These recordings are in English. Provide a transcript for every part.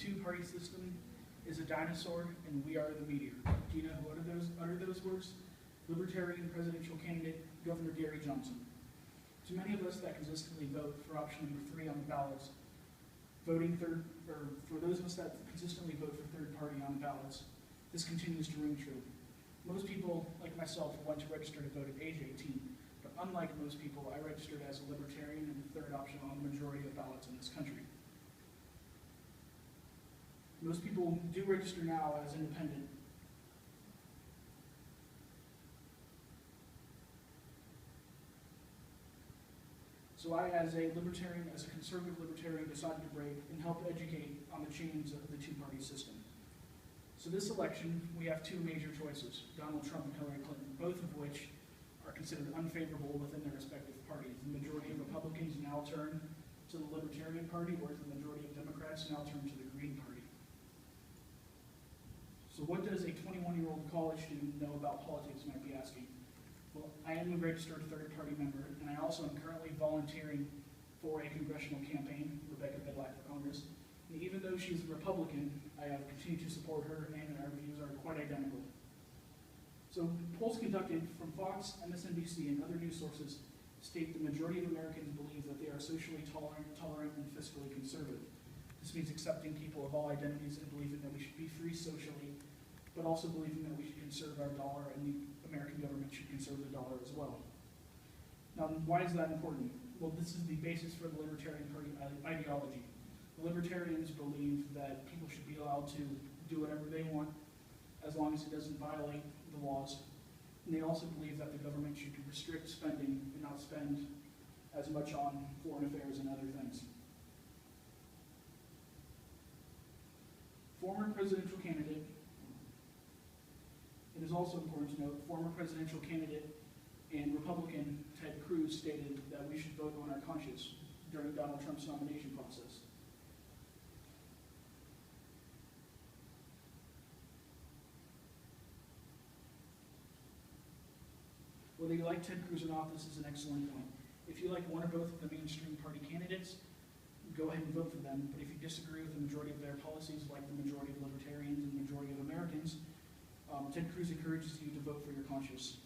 two-party system is a dinosaur, and we are the meteor. Do you know who uttered those words? Libertarian presidential candidate Governor Gary Johnson. To many of us that consistently vote for option number 3 on the ballots, for those of us that consistently vote for third party on the ballots, this continues to ring true. Most people, like myself, went to register to vote at age 18, but unlike most people, I registered as a libertarian and the third option on the majority of ballots in this country. Most people do register now as independent. So I, as a libertarian, as a conservative libertarian, decided to break and help educate on the chains of the two-party system. So this election, we have two major choices, Donald Trump and Hillary Clinton, both of which are considered unfavorable within their respective parties. The majority of Republicans now turn to the Libertarian Party, whereas the majority of Democrats now turn to the Green Party. So what does a 21-year-old college student know about politics, you might be asking? Well, I am a registered third-party member, and I also am currently volunteering for a congressional campaign, Rebecca Bidlack for Congress. And even though she's a Republican, I have continued to support her, and our views are quite identical. So polls conducted from Fox, MSNBC, and other news sources state the majority of Americans believe that they are socially tolerant, and fiscally conservative. This means accepting people of all identities and believing that we should be free socially, but also believing that we should conserve our dollar and the American government should conserve the dollar as well. Now, why is that important? Well, this is the basis for the Libertarian Party ideology. The Libertarians believe that people should be allowed to do whatever they want as long as it doesn't violate the laws. And they also believe that the government should restrict spending and not spend as much on foreign affairs and other things. Former presidential candidate, it is also important to note, former presidential candidate and Republican Ted Cruz stated that we should vote on our conscience during Donald Trump's nomination process. Whether you like Ted Cruz or not, this is an excellent point. If you like one or both of the mainstream party candidates, go ahead and vote for them. But if you disagree with the majority of their policies, like the majority of libertarians and the majority of Americans, Ted Cruz encourages you to vote for your conscience.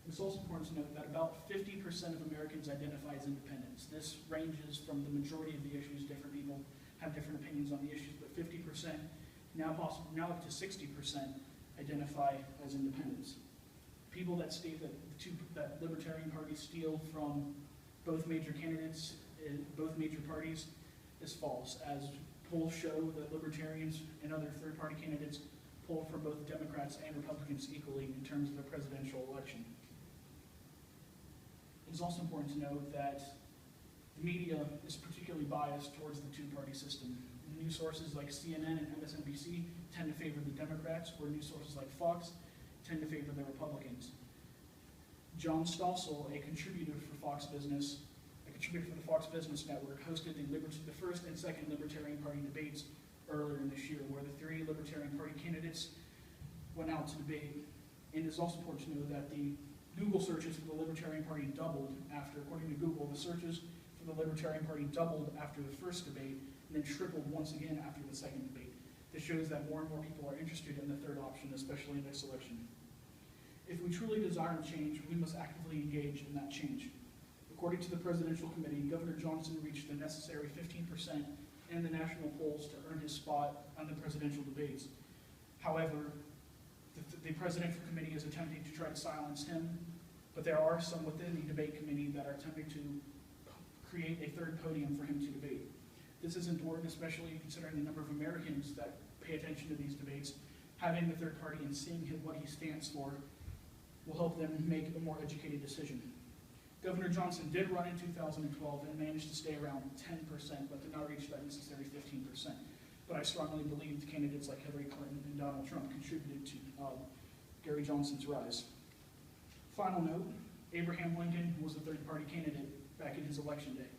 It's also important to note that about 50% of Americans identify as independents. This ranges from the majority of the issues. Different people have different opinions on the issues, but 50%, now up to 60%, identify as independents. People that state that Libertarian Party steal from both major candidates in both major parties is false, as polls show that Libertarians and other third-party candidates poll for both Democrats and Republicans equally in terms of a presidential election. It's also important to note that the media is particularly biased towards the two-party system. News sources like CNN and MSNBC tend to favor the Democrats, where news sources like Fox tend to favor the Republicans. John Stossel, a contributor for the Fox Business Network, hosted the first and second Libertarian Party debates earlier in this year, where the 3 Libertarian Party candidates went out to debate. And it's also important to know that the Google searches for the Libertarian Party doubled according to Google, the searches for the Libertarian Party doubled after the first debate, and then tripled once again after the second debate. This shows that more and more people are interested in the third option, especially in this election. If we truly desire change, we must actively engage in that change. According to the Presidential Committee, Governor Johnson reached the necessary 15% in the national polls to earn his spot on the presidential debates. However, the Presidential Committee is attempting to try to silence him, but there are some within the debate committee that are attempting to create a third podium for him to debate. This is important, especially considering the number of Americans that pay attention to these debates. Having the third party and seeing what he stands for will help them make a more educated decision. Governor Johnson did run in 2012 and managed to stay around 10%, but did not reach that necessary 15%. But I strongly believe candidates like Hillary Clinton and Donald Trump contributed to Gary Johnson's rise. Final note, Abraham Lincoln was the third party candidate back in his election day.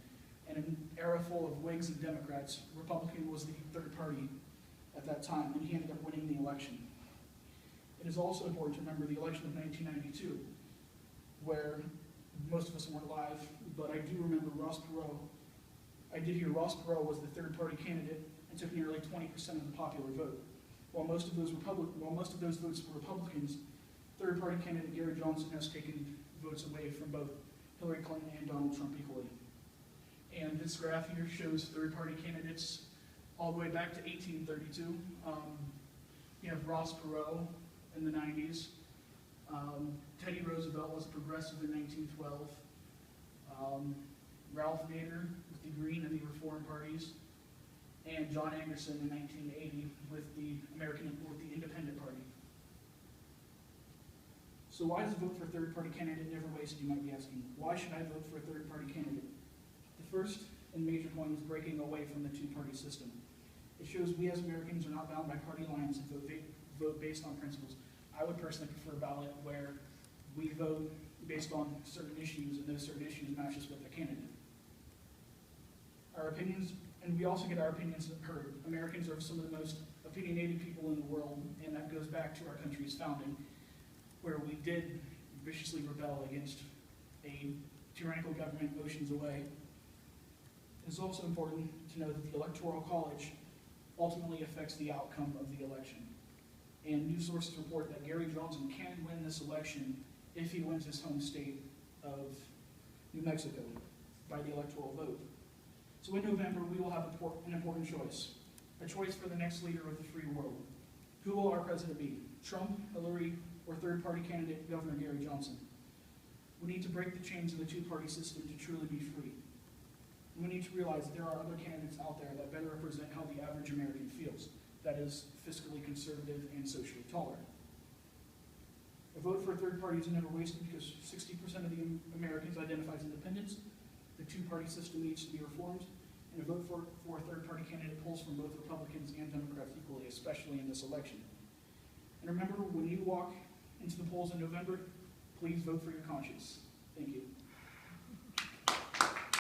And in an era full of Whigs and Democrats, Republican was the third party at that time, and he ended up winning the election. It is also important to remember the election of 1992, where most of us weren't alive, but I do remember Ross Perot I did hear Ross Perot was the third-party candidate and took nearly 20% of the popular vote. While most of those votes were Republicans, third-party candidate Gary Johnson has taken votes away from both Hillary Clinton and Donald Trump equally. And this graph here shows third-party candidates all the way back to 1832. You have Ross Perot in the 90s. Teddy Roosevelt was a progressive in 1912. Ralph Nader with the Green and the Reform parties. And John Anderson in 1980 with the Independent Party. So why does a vote for a third-party candidate never wasted, you might be asking? Why should I vote for a third-party candidate? The first and major point is breaking away from the two-party system. It shows we as Americans are not bound by party lines and vote based on principles. I would personally prefer a ballot where we vote based on certain issues, and those certain issues matches with the candidate. Our opinions, and we also get our opinions heard. Americans are some of the most opinionated people in the world, and that goes back to our country's founding, where we did viciously rebel against a tyrannical government oceans away. It's also important to know that the Electoral College ultimately affects the outcome of the election. And news sources report that Gary Johnson can win this election if he wins his home state of New Mexico by the electoral vote. So in November, we will have an important choice, a choice for the next leader of the free world. Who will our president be? Trump, Hillary, or third-party candidate Governor Gary Johnson? We need to break the chains of the two-party system to truly be free. We need to realize that there are other candidates out there that better represent how the average American feels, that is, fiscally conservative and socially tolerant. A vote for a third party is never wasted because 60% of the Americans identify as independents. The two-party system needs to be reformed, and a vote for a third-party candidate pulls from both Republicans and Democrats equally, especially in this election. And remember, when you walk into the polls in November, please vote for your conscience. Thank you.